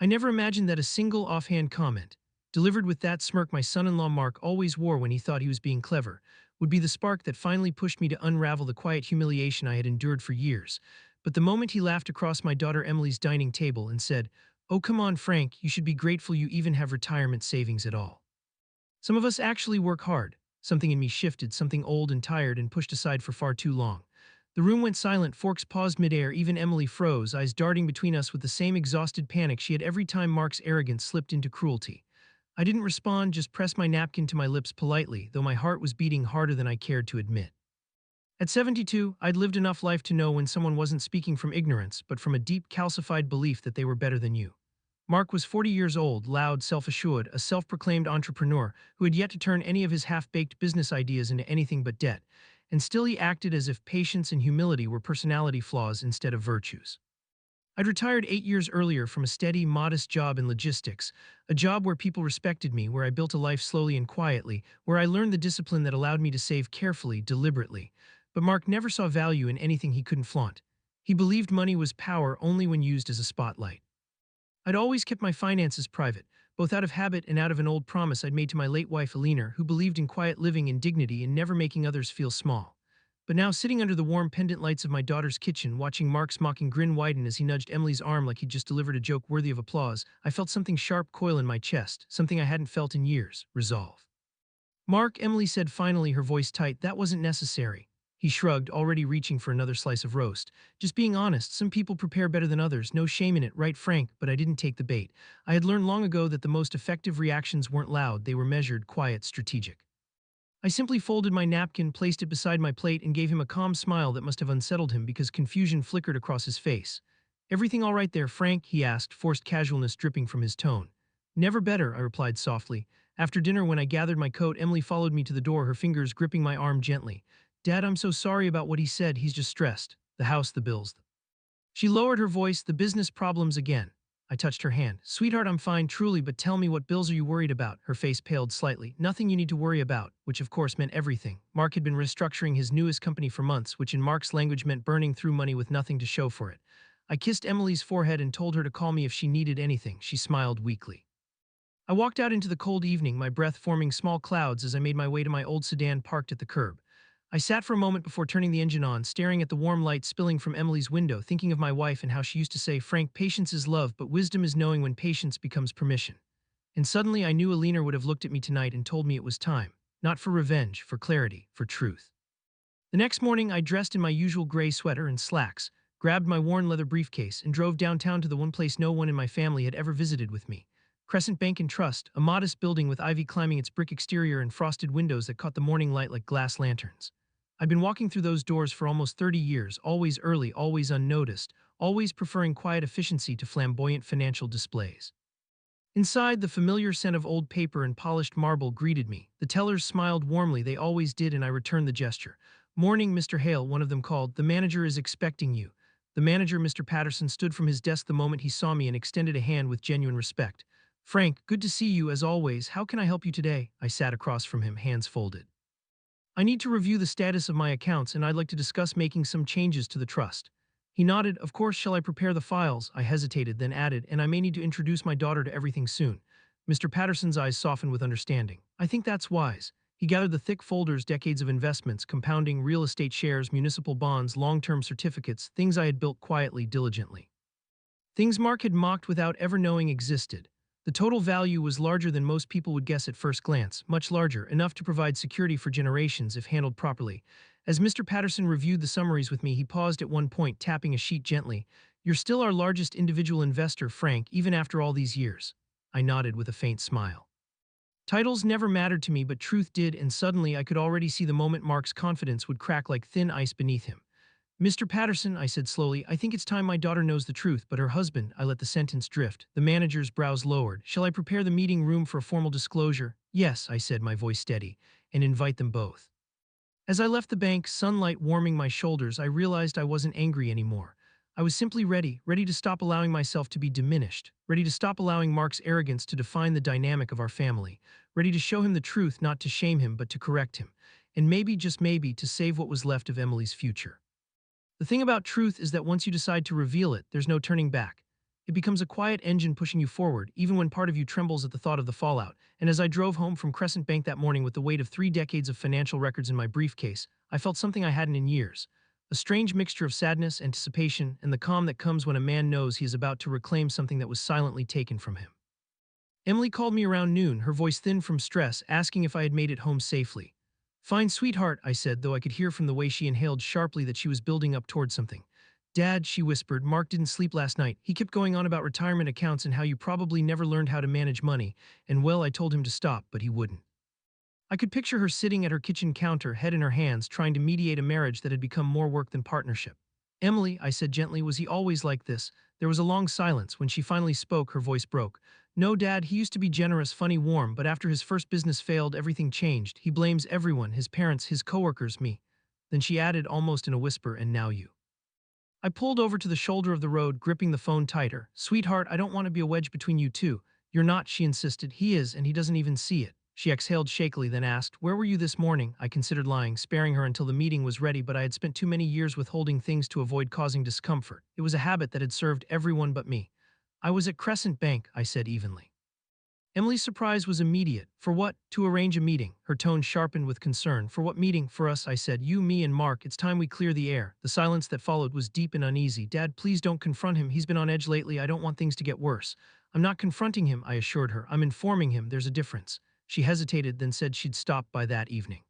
I never imagined that a single offhand comment, delivered with that smirk my son-in-law Mark always wore when he thought he was being clever, would be the spark that finally pushed me to unravel the quiet humiliation I had endured for years. But the moment he laughed across my daughter Emily's dining table and said, "Oh, come on, Frank, you should be grateful you even have retirement savings at all. Some of us actually work hard." Something in me shifted, something old and tired and pushed aside for far too long. The room went silent, forks paused midair, even Emily froze, eyes darting between us with the same exhausted panic she had every time Mark's arrogance slipped into cruelty. I didn't respond, just pressed my napkin to my lips politely, though my heart was beating harder than I cared to admit. At 72, I'd lived enough life to know when someone wasn't speaking from ignorance, but from a deep, calcified belief that they were better than you. Mark was 40 years old, loud, self-assured, a self-proclaimed entrepreneur who had yet to turn any of his half-baked business ideas into anything but debt, and still he acted as if patience and humility were personality flaws instead of virtues. I'd retired 8 years earlier from a steady, modest job in logistics, a job where people respected me, where I built a life slowly and quietly, where I learned the discipline that allowed me to save carefully, deliberately. But Mark never saw value in anything he couldn't flaunt. He believed money was power only when used as a spotlight. I'd always kept my finances private, both out of habit and out of an old promise I'd made to my late wife Alina, who believed in quiet living and dignity and never making others feel small. But now, sitting under the warm pendant lights of my daughter's kitchen, watching Mark's mocking grin widen as he nudged Emily's arm like he'd just delivered a joke worthy of applause, I felt something sharp coil in my chest, something I hadn't felt in years: resolve. "Mark," Emily said finally, her voice tight, "that wasn't necessary." He shrugged, already reaching for another slice of roast. "Just being honest, some people prepare better than others, no shame in it, right, Frank?" But I didn't take the bait. I had learned long ago that the most effective reactions weren't loud, they were measured, quiet, strategic. I simply folded my napkin, placed it beside my plate, and gave him a calm smile that must have unsettled him because confusion flickered across his face. "Everything all right there, Frank?" he asked, forced casualness dripping from his tone. "Never better," I replied softly. After dinner, when I gathered my coat, Emily followed me to the door, her fingers gripping my arm gently. "Dad, I'm so sorry about what he said. He's just stressed. The house, the bills." She lowered her voice, "The business problems again." I touched her hand. "Sweetheart, I'm fine, truly, but tell me, what bills are you worried about?" Her face paled slightly. "Nothing you need to worry about," which of course meant everything. Mark had been restructuring his newest company for months, which in Mark's language meant burning through money with nothing to show for it. I kissed Emily's forehead and told her to call me if she needed anything. She smiled weakly. I walked out into the cold evening, my breath forming small clouds as I made my way to my old sedan parked at the curb. I sat for a moment before turning the engine on, staring at the warm light spilling from Emily's window, thinking of my wife and how she used to say, "Frank, patience is love, but wisdom is knowing when patience becomes permission." And suddenly I knew Alina would have looked at me tonight and told me it was time. Not for revenge, for clarity, for truth. The next morning, I dressed in my usual gray sweater and slacks, grabbed my worn leather briefcase, and drove downtown to the one place no one in my family had ever visited with me: Crescent Bank and Trust, a modest building with ivy climbing its brick exterior and frosted windows that caught the morning light like glass lanterns. I'd been walking through those doors for almost 30 years, always early, always unnoticed, always preferring quiet efficiency to flamboyant financial displays. Inside, the familiar scent of old paper and polished marble greeted me. The tellers smiled warmly, they always did, and I returned the gesture. "Morning, Mr. Hale," one of them called. "The manager is expecting you." The manager, Mr. Patterson, stood from his desk the moment he saw me and extended a hand with genuine respect. "Frank, good to see you as always. How can I help you today?" I sat across from him, hands folded. "I need to review the status of my accounts, and I'd like to discuss making some changes to the trust." He nodded. "Of course, shall I prepare the files?" I hesitated, then added, "And I may need to introduce my daughter to everything soon." Mr. Patterson's eyes softened with understanding. "I think that's wise." He gathered the thick folders, decades of investments, compounding real estate shares, municipal bonds, long-term certificates, things I had built quietly, diligently. Things Mark had mocked without ever knowing existed. The total value was larger than most people would guess at first glance, much larger, enough to provide security for generations if handled properly. As Mr. Patterson reviewed the summaries with me, he paused at one point, tapping a sheet gently. "You're still our largest individual investor, Frank, even after all these years." I nodded with a faint smile. Titles never mattered to me, but truth did, and suddenly I could already see the moment Mark's confidence would crack like thin ice beneath him. "Mr. Patterson," I said slowly, "I think it's time my daughter knows the truth, but her husband—" I let the sentence drift. The manager's brows lowered. "Shall I prepare the meeting room for a formal disclosure?" "Yes," I said, my voice steady, "and invite them both." As I left the bank, sunlight warming my shoulders, I realized I wasn't angry anymore. I was simply ready, ready to stop allowing myself to be diminished, ready to stop allowing Mark's arrogance to define the dynamic of our family, ready to show him the truth, not to shame him, but to correct him, and maybe, just maybe, to save what was left of Emily's future. The thing about truth is that once you decide to reveal it, there's no turning back. It becomes a quiet engine pushing you forward, even when part of you trembles at the thought of the fallout. And as I drove home from Crescent Bank that morning with the weight of 3 decades of financial records in my briefcase, I felt something I hadn't in years. A strange mixture of sadness, anticipation, and the calm that comes when a man knows he is about to reclaim something that was silently taken from him. Emily called me around noon, her voice thin from stress, asking if I had made it home safely. Fine, sweetheart, I said, though I could hear from the way she inhaled sharply that she was building up toward something. Dad, she whispered, Mark didn't sleep last night. He kept going on about retirement accounts and how you probably never learned how to manage money, and well, I told him to stop, but he wouldn't. I could picture her sitting at her kitchen counter, head in her hands, trying to mediate a marriage that had become more work than partnership. Emily, I said gently, was he always like this? There was a long silence. When she finally spoke, her voice broke. No, Dad, he used to be generous, funny, warm, but after his first business failed, everything changed. He blames everyone, his parents, his coworkers, me. Then she added almost in a whisper, and now you. I pulled over to the shoulder of the road, gripping the phone tighter. Sweetheart, I don't want to be a wedge between you two. You're not, she insisted. He is, and he doesn't even see it. She exhaled shakily, then asked, Where were you this morning? I considered lying, sparing her until the meeting was ready, but I had spent too many years withholding things to avoid causing discomfort. It was a habit that had served everyone but me. I was at Crescent Bank, I said evenly. Emily's surprise was immediate. For what? To arrange a meeting. Her tone sharpened with concern. For what meeting? For us, I said. You, me, and Mark. It's time we clear the air. The silence that followed was deep and uneasy. Dad, please don't confront him. He's been on edge lately. I don't want things to get worse. I'm not confronting him, I assured her. I'm informing him. There's a difference. She hesitated, then said she'd stop by that evening.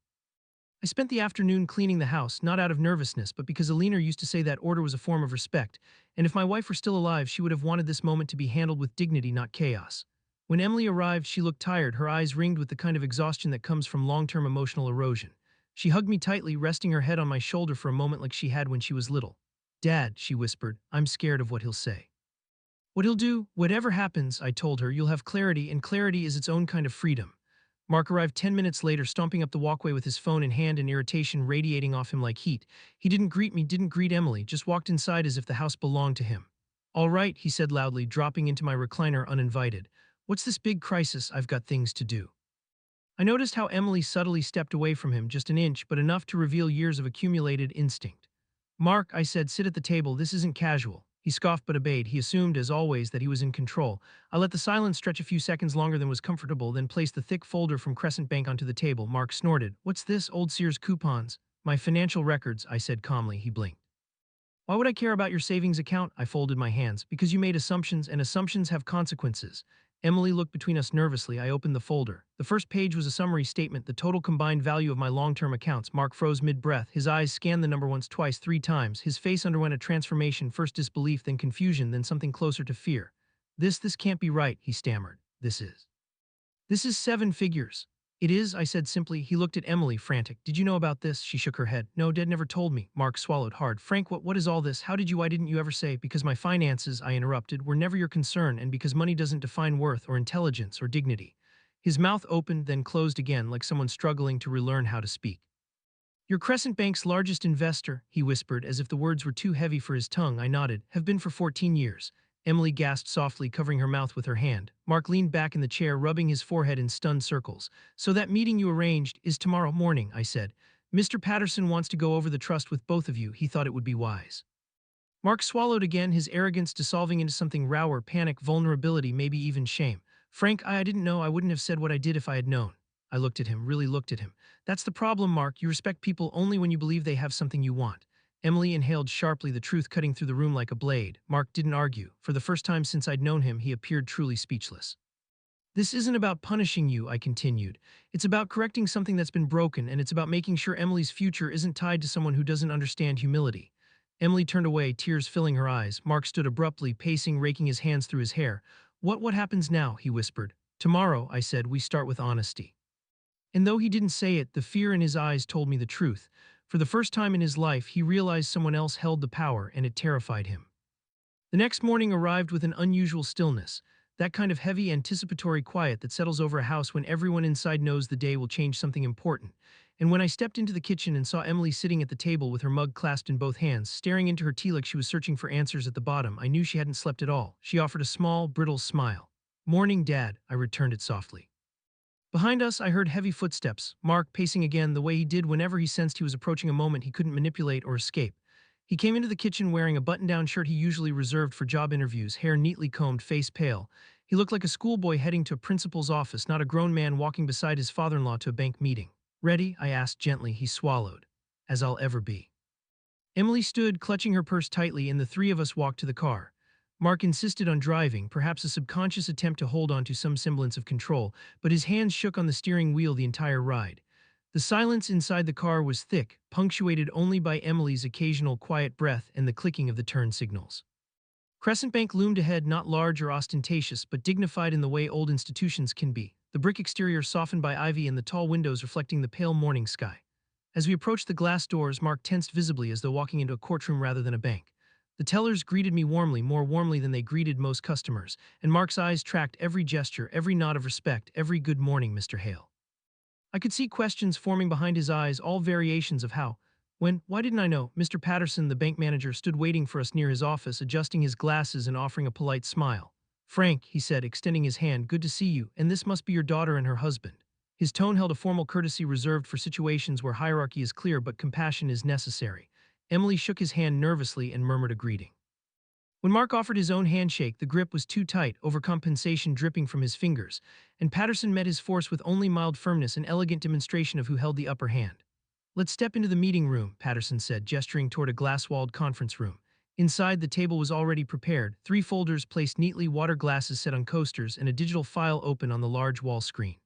I spent the afternoon cleaning the house, not out of nervousness, but because Alina used to say that order was a form of respect, and if my wife were still alive, she would have wanted this moment to be handled with dignity, not chaos. When Emily arrived, she looked tired, her eyes ringed with the kind of exhaustion that comes from long-term emotional erosion. She hugged me tightly, resting her head on my shoulder for a moment like she had when she was little. Dad, she whispered, I'm scared of what he'll say. What he'll do, whatever happens, I told her, you'll have clarity, and clarity is its own kind of freedom. Mark arrived 10 minutes later, stomping up the walkway with his phone in hand and irritation radiating off him like heat. He didn't greet me, didn't greet Emily, just walked inside as if the house belonged to him. All right, he said loudly, dropping into my recliner uninvited. What's this big crisis? I've got things to do. I noticed how Emily subtly stepped away from him, just an inch, but enough to reveal years of accumulated instinct. Mark, I said, sit at the table, this isn't casual. He scoffed but obeyed. He assumed, as always, that he was in control. I let the silence stretch a few seconds longer than was comfortable, then placed the thick folder from Crescent Bank onto the table. Mark snorted. What's this? Old Sears coupons? My financial records, I said calmly. He blinked. Why would I care about your savings account? I folded my hands. Because you made assumptions, and assumptions have consequences. Emily looked between us nervously. I opened the folder. The first page was a summary statement, the total combined value of my long-term accounts. Mark froze mid-breath. His eyes scanned the number once, twice, 3 times. His face underwent a transformation, first disbelief, then confusion, then something closer to fear. This can't be right, he stammered. This is 7 figures. It is, I said simply. He looked at Emily, frantic. Did you know about this? She shook her head. No, Dad never told me. Mark swallowed hard. Frank, what is all this? Why didn't you ever say? Because my finances, I interrupted, were never your concern, and because money doesn't define worth or intelligence or dignity. His mouth opened, then closed again, like someone struggling to relearn how to speak. Your Crescent Bank's largest investor, he whispered, as if the words were too heavy for his tongue. I nodded. Have been for 14 years. Emily gasped softly, covering her mouth with her hand. Mark leaned back in the chair, rubbing his forehead in stunned circles. So that meeting you arranged is tomorrow morning, I said. Mr. Patterson wants to go over the trust with both of you. He thought it would be wise. Mark swallowed again, his arrogance dissolving into something rawer, panic, vulnerability, maybe even shame. Frank, I didn't know. I wouldn't have said what I did if I had known. I looked at him, really looked at him. That's the problem, Mark. You respect people only when you believe they have something you want. Emily inhaled sharply, the truth cutting through the room like a blade. Mark didn't argue. For the first time since I'd known him, he appeared truly speechless. This isn't about punishing you, I continued. It's about correcting something that's been broken, and it's about making sure Emily's future isn't tied to someone who doesn't understand humility. Emily turned away, tears filling her eyes. Mark stood abruptly, pacing, raking his hands through his hair. What happens now? He whispered. Tomorrow, I said, we start with honesty. And though he didn't say it, the fear in his eyes told me the truth. For the first time in his life, he realized someone else held the power, and it terrified him. The next morning arrived with an unusual stillness, that kind of heavy, anticipatory quiet that settles over a house when everyone inside knows the day will change something important. And when I stepped into the kitchen and saw Emily sitting at the table with her mug clasped in both hands, staring into her tea like she was searching for answers at the bottom, I knew she hadn't slept at all. She offered a small, brittle smile. Morning, Dad, I returned it softly. Behind us, I heard heavy footsteps, Mark pacing again the way he did whenever he sensed he was approaching a moment he couldn't manipulate or escape. He came into the kitchen wearing a button-down shirt he usually reserved for job interviews, hair neatly combed, face pale. He looked like a schoolboy heading to a principal's office, not a grown man walking beside his father-in-law to a bank meeting. "Ready?" I asked gently. He swallowed. "As I'll ever be." Emily stood, clutching her purse tightly, and the three of us walked to the car. Mark insisted on driving, perhaps a subconscious attempt to hold on to some semblance of control, but his hands shook on the steering wheel the entire ride. The silence inside the car was thick, punctuated only by Emily's occasional quiet breath and the clicking of the turn signals. Crescent Bank loomed ahead, not large or ostentatious, but dignified in the way old institutions can be, the brick exterior softened by ivy and the tall windows reflecting the pale morning sky. As we approached the glass doors, Mark tensed visibly as though walking into a courtroom rather than a bank. The tellers greeted me warmly, more warmly than they greeted most customers, and Mark's eyes tracked every gesture, every nod of respect, every "Good morning, Mr. Hale." I could see questions forming behind his eyes, all variations of how, when, why didn't I know? Mr. Patterson, the bank manager, stood waiting for us near his office, adjusting his glasses and offering a polite smile. "Frank," he said, extending his hand, "good to see you, and this must be your daughter and her husband." His tone held a formal courtesy reserved for situations where hierarchy is clear but compassion is necessary. Emily shook his hand nervously and murmured a greeting. When Mark offered his own handshake, the grip was too tight, overcompensation dripping from his fingers, and Patterson met his force with only mild firmness, an elegant demonstration of who held the upper hand. "Let's step into the meeting room," Patterson said, gesturing toward a glass-walled conference room. Inside, the table was already prepared, three folders placed neatly, water glasses set on coasters, and a digital file open on the large wall screen.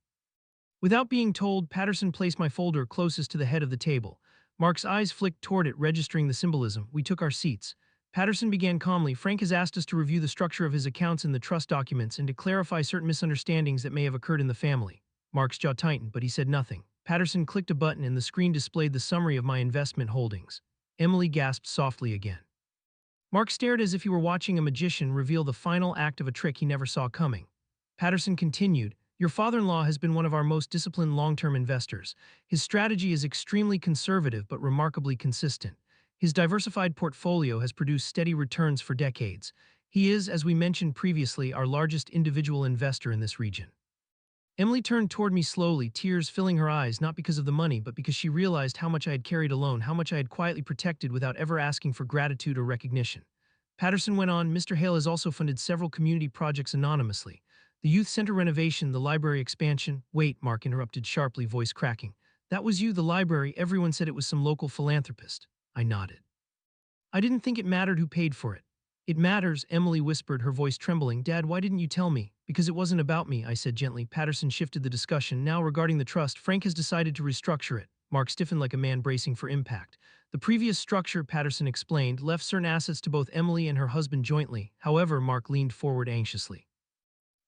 Without being told, Patterson placed my folder closest to the head of the table. Mark's eyes flicked toward it, registering the symbolism. We took our seats. Patterson began calmly. "Frank has asked us to review the structure of his accounts and the trust documents and to clarify certain misunderstandings that may have occurred in the family." Mark's jaw tightened, but he said nothing. Patterson clicked a button and the screen displayed the summary of my investment holdings. Emily gasped softly again. Mark stared as if he were watching a magician reveal the final act of a trick he never saw coming. Patterson continued, "Your father-in-law has been one of our most disciplined long-term investors. His strategy is extremely conservative but remarkably consistent. His diversified portfolio has produced steady returns for decades. He is, as we mentioned previously, our largest individual investor in this region." Emily turned toward me slowly, tears filling her eyes, not because of the money, but because she realized how much I had carried alone, how much I had quietly protected without ever asking for gratitude or recognition. Patterson went on, "Mr. Hale has also funded several community projects anonymously. The youth center renovation, the library expansion—" "Wait," Mark interrupted sharply, voice cracking. "That was you, the library. Everyone said it was some local philanthropist." I nodded. "I didn't think it mattered who paid for it." "It matters," Emily whispered, her voice trembling. "Dad, why didn't you tell me?" "Because it wasn't about me," I said gently. Patterson shifted the discussion. "Now, regarding the trust, Frank has decided to restructure it." Mark stiffened like a man bracing for impact. "The previous structure," Patterson explained, "left certain assets to both Emily and her husband jointly." However, Mark leaned forward anxiously.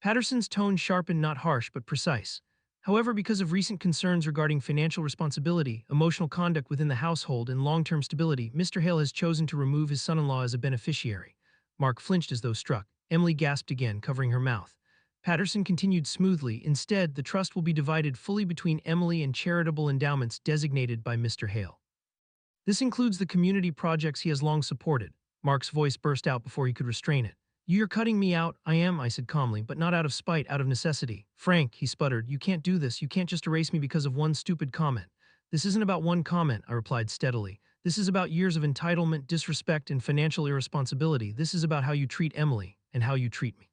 Patterson's tone sharpened, not harsh but precise. "However, because of recent concerns regarding financial responsibility, emotional conduct within the household, and long-term stability, Mr. Hale has chosen to remove his son-in-law as a beneficiary." Mark flinched as though struck. Emily gasped again, covering her mouth. Patterson continued smoothly, "Instead, the trust will be divided fully between Emily and charitable endowments designated by Mr. Hale. This includes the community projects he has long supported." Mark's voice burst out before he could restrain it. "You're cutting me out." "I am," I said calmly, "but not out of spite, out of necessity." "Frank," he sputtered, "you can't do this. You can't just erase me because of one stupid comment." "This isn't about one comment," I replied steadily. "This is about years of entitlement, disrespect, and financial irresponsibility. This is about how you treat Emily, and how you treat me."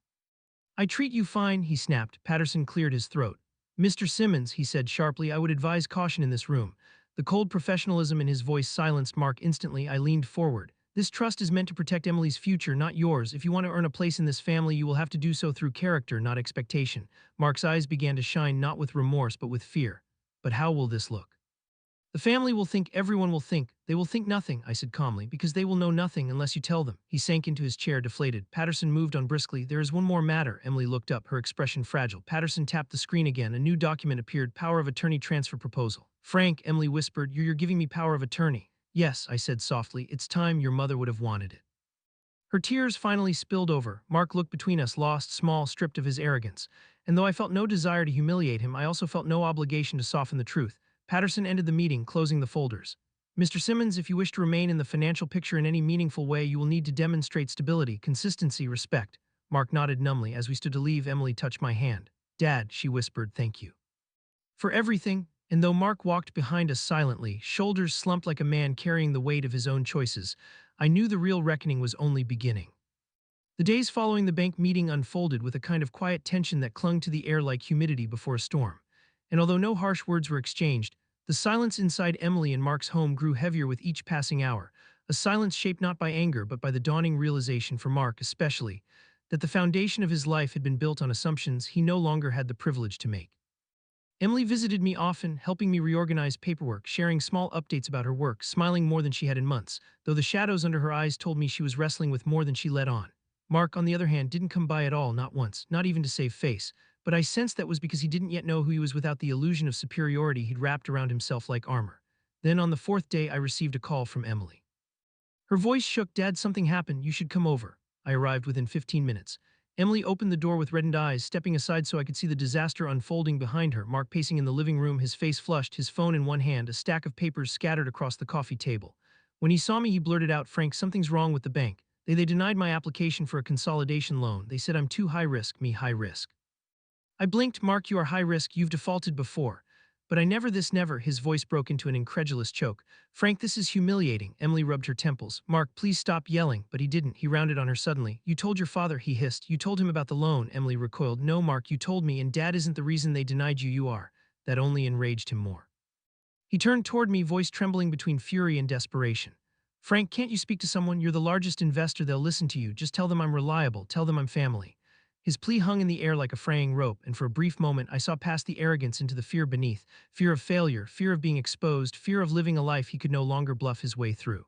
"I treat you fine," he snapped. Patterson cleared his throat. "Mr. Simmons," he said sharply, "I would advise caution in this room." The cold professionalism in his voice silenced Mark instantly. I leaned forward. "This trust is meant to protect Emily's future, not yours. If you want to earn a place in this family, you will have to do so through character, not expectation." Mark's eyes began to shine, not with remorse but with fear. "But how will this look?" "The family will think, everyone will think." "They will think nothing," I said calmly, "because they will know nothing unless you tell them." He sank into his chair, deflated. Patterson moved on briskly. "There is one more matter." Emily looked up, her expression fragile. Patterson tapped the screen again. A new document appeared, power of attorney transfer proposal. "Frank," Emily whispered, you're giving me power of attorney." "Yes," I said softly, "it's time. Your mother would have wanted it." Her tears finally spilled over. Mark looked between us, lost, small, stripped of his arrogance. And though I felt no desire to humiliate him, I also felt no obligation to soften the truth. Patterson ended the meeting, closing the folders. "Mr. Simmons, if you wish to remain in the financial picture in any meaningful way, you will need to demonstrate stability, consistency, respect." Mark nodded numbly. As we stood to leave, Emily touched my hand. "Dad," she whispered, "thank you for everything." And though Mark walked behind us silently, shoulders slumped like a man carrying the weight of his own choices, I knew the real reckoning was only beginning. The days following the bank meeting unfolded with a kind of quiet tension that clung to the air like humidity before a storm. And although no harsh words were exchanged, the silence inside Emily and Mark's home grew heavier with each passing hour, a silence shaped not by anger but by the dawning realization for Mark especially, that the foundation of his life had been built on assumptions he no longer had the privilege to make. Emily visited me often, helping me reorganize paperwork, sharing small updates about her work, smiling more than she had in months, though the shadows under her eyes told me she was wrestling with more than she let on. Mark, on the other hand, didn't come by at all, not once, not even to save face, but I sensed that was because he didn't yet know who he was without the illusion of superiority he'd wrapped around himself like armor. Then on the fourth day I received a call from Emily. Her voice shook. "Dad, something happened. You should come over." I arrived within 15 minutes. Emily opened the door with reddened eyes, stepping aside so I could see the disaster unfolding behind her. Mark pacing in the living room, his face flushed, his phone in one hand, a stack of papers scattered across the coffee table. When he saw me, he blurted out, "Frank, something's wrong with the bank. They denied my application for a consolidation loan. They said I'm too high risk, me high risk." I blinked. "Mark, you are high risk. You've defaulted before." "But I never this never." His voice broke into an incredulous choke. "Frank, this is humiliating." Emily rubbed her temples. "Mark, please stop yelling." But he didn't. He rounded on her suddenly. "You told your father," he hissed. "You told him about the loan." Emily recoiled. "No, Mark, you told me, and Dad isn't the reason they denied you. You are." That only enraged him more. He turned toward me, voice trembling between fury and desperation. "Frank, can't you speak to someone? You're the largest investor. They'll listen to you. Just tell them I'm reliable. Tell them I'm family." His plea hung in the air like a fraying rope, and for a brief moment I saw past the arrogance into the fear beneath, fear of failure, fear of being exposed, fear of living a life he could no longer bluff his way through.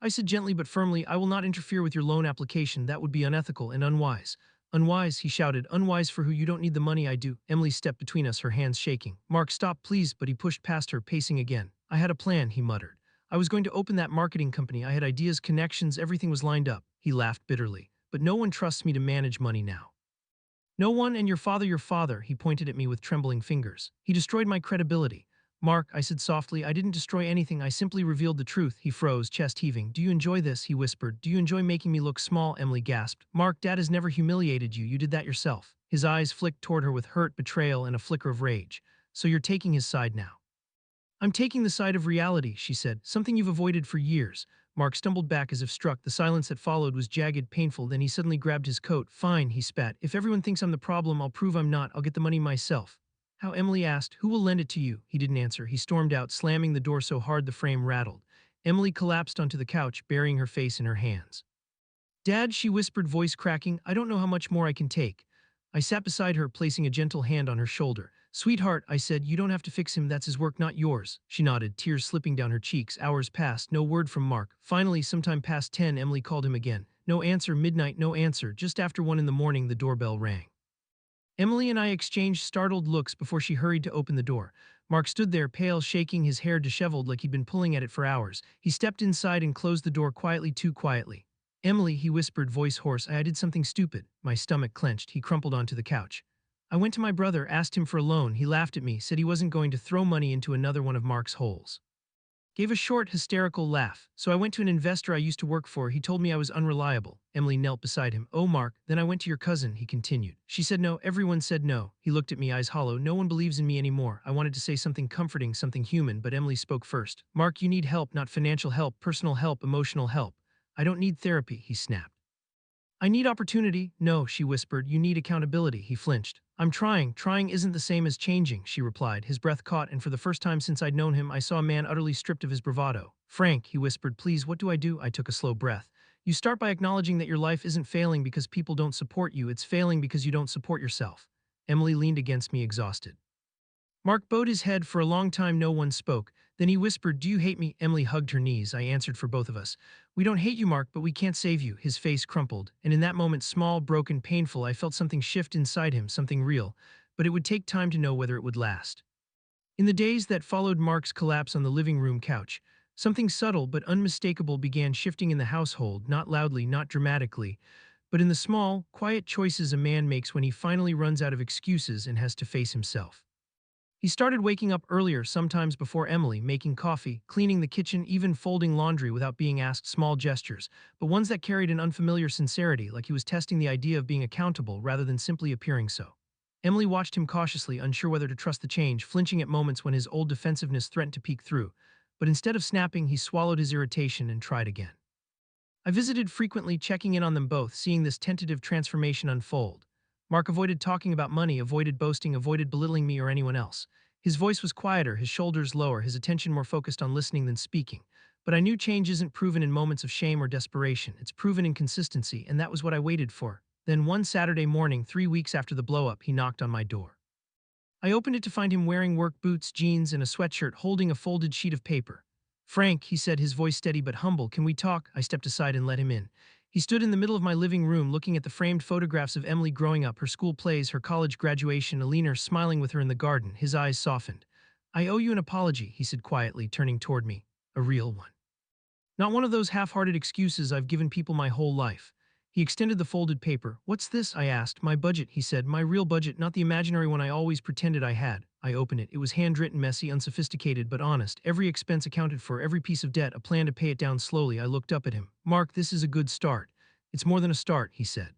I said gently but firmly, "I will not interfere with your loan application. That would be unethical and unwise." "Unwise," he shouted. "Unwise for who? You don't need the money, I do." Emily stepped between us, her hands shaking. "Mark, stop, please." But he pushed past her, pacing again. "I had a plan," he muttered. "I was going to open that marketing company. I had ideas, connections, everything was lined up." He laughed bitterly. "But no one trusts me to manage money now. No one, and your father," he pointed at me with trembling fingers. "He destroyed my credibility." "Mark," I said softly, "I didn't destroy anything. I simply revealed the truth." He froze, chest heaving. "Do you enjoy this?" he whispered. "Do you enjoy making me look small?" Emily gasped. "Mark, Dad has never humiliated you. You did that yourself." His eyes flicked toward her with hurt, betrayal, and a flicker of rage. "So you're taking his side now?" "I'm taking the side of reality," she said, "something you've avoided for years." Mark stumbled back as if struck. The silence that followed was jagged, painful. Then he suddenly grabbed his coat. "Fine," he spat. "If everyone thinks I'm the problem, I'll prove I'm not. I'll get the money myself." "How?" Emily asked. "Who will lend it to you?" He didn't answer. He stormed out, slamming the door so hard the frame rattled. Emily collapsed onto the couch, burying her face in her hands. "Dad," she whispered, voice cracking, "I don't know how much more I can take." I sat beside her, placing a gentle hand on her shoulder. "Sweetheart," I said, "you don't have to fix him. That's his work, not yours." She nodded, tears slipping down her cheeks. Hours passed, no word from Mark. Finally, sometime past 10, Emily called him again. No answer. Midnight, no answer. Just after 1 in the morning, the doorbell rang. Emily and I exchanged startled looks before she hurried to open the door. Mark stood there, pale, shaking, his hair disheveled like he'd been pulling at it for hours. He stepped inside and closed the door quietly, too quietly. "Emily," he whispered, voice hoarse, "I did something stupid." My stomach clenched. He crumpled onto the couch. "I went to my brother, asked him for a loan. He laughed at me, said he wasn't going to throw money into another one of Mark's holes. Gave a short, hysterical laugh. So I went to an investor I used to work for. He told me I was unreliable." Emily knelt beside him. "Oh, Mark, then I went to your cousin," he continued. "She said no. Everyone said no." He looked at me, eyes hollow. "No one believes in me anymore." I wanted to say something comforting, something human, but Emily spoke first. "Mark, you need help, not financial help, personal help, emotional help." "I don't need therapy," he snapped. "I need opportunity." "No," she whispered. "You need accountability." He flinched. "I'm trying. Trying isn't the same as changing," she replied. His breath caught, and for the first time since I'd known him, I saw a man utterly stripped of his bravado. "Frank," he whispered, "please, what do I do?" I took a slow breath. "You start by acknowledging that your life isn't failing because people don't support you. It's failing because you don't support yourself." Emily leaned against me, exhausted. Mark bowed his head. For a long time no one spoke. Then he whispered, "Do you hate me?" Emily hugged her knees. I answered for both of us. "We don't hate you, Mark, but we can't save you." His face crumpled, and in that moment, small, broken, painful, I felt something shift inside him, something real, but it would take time to know whether it would last. In the days that followed Mark's collapse on the living room couch, something subtle but unmistakable began shifting in the household, not loudly, not dramatically, but in the small, quiet choices a man makes when he finally runs out of excuses and has to face himself. He started waking up earlier, sometimes before Emily, making coffee, cleaning the kitchen, even folding laundry without being asked. Small gestures, but ones that carried an unfamiliar sincerity, like he was testing the idea of being accountable rather than simply appearing so. Emily watched him cautiously, unsure whether to trust the change, flinching at moments when his old defensiveness threatened to peek through. But instead of snapping, he swallowed his irritation and tried again. I visited frequently, checking in on them both, seeing this tentative transformation unfold. Mark avoided talking about money, avoided boasting, avoided belittling me or anyone else. His voice was quieter, his shoulders lower, his attention more focused on listening than speaking. But I knew change isn't proven in moments of shame or desperation. It's proven in consistency, and that was what I waited for. Then one Saturday morning, 3 weeks after the blow-up, he knocked on my door. I opened it to find him wearing work boots, jeans, and a sweatshirt, holding a folded sheet of paper. "Frank," he said, his voice steady but humble, "can we talk?" I stepped aside and let him in. He stood in the middle of my living room, looking at the framed photographs of Emily growing up, her school plays, her college graduation, Alina smiling with her in the garden. His eyes softened. "I owe you an apology," he said quietly, turning toward me. "A real one. Not one of those half-hearted excuses I've given people my whole life." He extended the folded paper. "What's this?" I asked. "My budget," he said. "My real budget, not the imaginary one I always pretended I had." I opened it. It was handwritten, messy, unsophisticated, but honest. Every expense accounted for, every piece of debt, a plan to pay it down slowly. I looked up at him. "Mark, this is a good start." "It's more than a start," he said.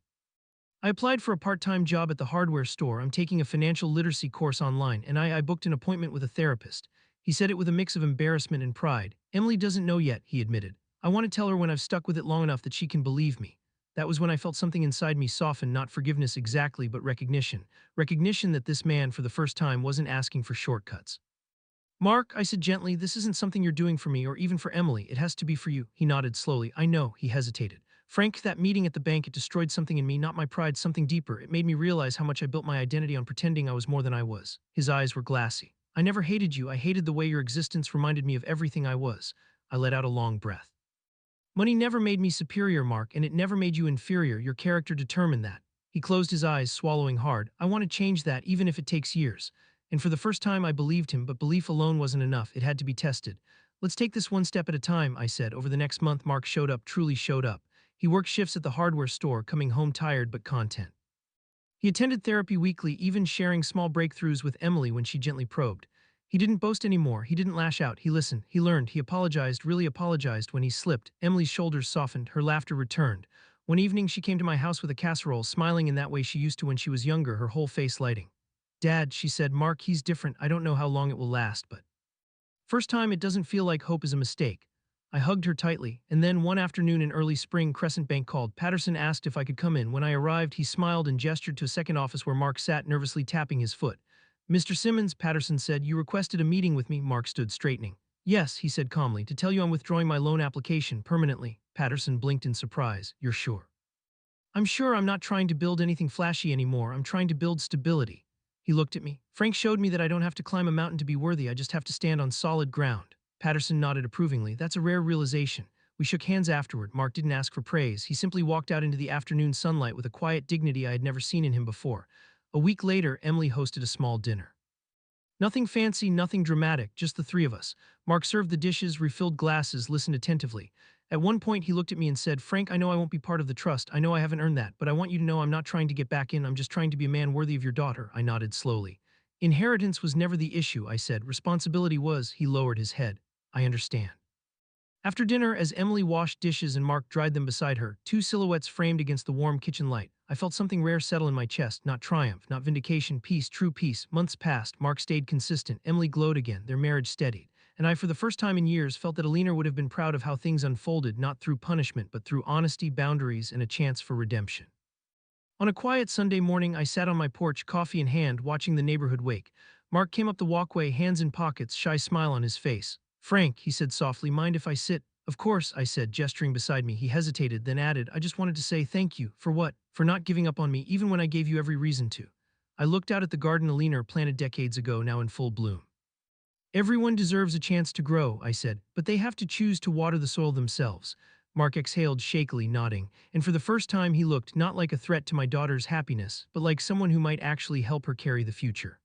"I applied for a part-time job at the hardware store. I'm taking a financial literacy course online, and I booked an appointment with a therapist." He said it with a mix of embarrassment and pride. "Emily doesn't know yet," he admitted. "I want to tell her when I've stuck with it long enough that she can believe me." That was when I felt something inside me soften, not forgiveness exactly, but recognition. Recognition that this man, for the first time, wasn't asking for shortcuts. "Mark," I said gently, "this isn't something you're doing for me or even for Emily. It has to be for you." He nodded slowly. "I know," he hesitated. "Frank, that meeting at the bank, it destroyed something in me, not my pride, something deeper. It made me realize how much I built my identity on pretending I was more than I was." His eyes were glassy. "I never hated you. I hated the way your existence reminded me of everything I was." I let out a long breath. "Money never made me superior, Mark, and it never made you inferior. Your character determined that." He closed his eyes, swallowing hard. "I want to change that, even if it takes years." And for the first time I believed him, but belief alone wasn't enough. It had to be tested. "Let's take this one step at a time," I said. Over the next month, Mark showed up, truly showed up. He worked shifts at the hardware store, coming home tired but content. He attended therapy weekly, even sharing small breakthroughs with Emily when she gently probed. He didn't boast anymore. He didn't lash out. He listened. He learned. He apologized, really apologized when he slipped. Emily's shoulders softened. Her laughter returned. One evening, she came to my house with a casserole, smiling in that way she used to when she was younger, her whole face lighting. "Dad," she said, "Mark, he's different. I don't know how long it will last, but first time it doesn't feel like hope is a mistake." I hugged her tightly, and then one afternoon in early spring, Crescent Bank called. Patterson asked if I could come in. When I arrived, he smiled and gestured to a second office where Mark sat, nervously tapping his foot. "Mr. Simmons," Patterson said, "you requested a meeting with me." Mark stood, straightening. "Yes," he said calmly, "to tell you I'm withdrawing my loan application permanently." Patterson blinked in surprise. "You're sure?" "I'm sure. I'm not trying to build anything flashy anymore. I'm trying to build stability." He looked at me. "Frank showed me that I don't have to climb a mountain to be worthy. I just have to stand on solid ground." Patterson nodded approvingly. "That's a rare realization." We shook hands afterward. Mark didn't ask for praise. He simply walked out into the afternoon sunlight with a quiet dignity I had never seen in him before. A week later, Emily hosted a small dinner. Nothing fancy, nothing dramatic, just the three of us. Mark served the dishes, refilled glasses, listened attentively. At one point, he looked at me and said, "Frank, I know I won't be part of the trust. I know I haven't earned that, but I want you to know I'm not trying to get back in. I'm just trying to be a man worthy of your daughter." I nodded slowly. "Inheritance was never the issue," I said. "Responsibility was." He lowered his head. "I understand." After dinner, as Emily washed dishes and Mark dried them beside her, two silhouettes framed against the warm kitchen light, I felt something rare settle in my chest. Not triumph, not vindication, peace, true peace. Months passed, Mark stayed consistent, Emily glowed again, their marriage steadied. And I, for the first time in years, felt that Alina would have been proud of how things unfolded, not through punishment, but through honesty, boundaries, and a chance for redemption. On a quiet Sunday morning, I sat on my porch, coffee in hand, watching the neighborhood wake. Mark came up the walkway, hands in pockets, shy smile on his face. "Frank," he said softly, "mind if I sit?" "Of course," I said, gesturing beside me. He hesitated, then added, "I just wanted to say thank you." "For what?" "For not giving up on me, even when I gave you every reason to." I looked out at the garden Alina planted decades ago, now in full bloom. "Everyone deserves a chance to grow," I said, "but they have to choose to water the soil themselves." Mark exhaled shakily, nodding, and for the first time he looked not like a threat to my daughter's happiness, but like someone who might actually help her carry the future.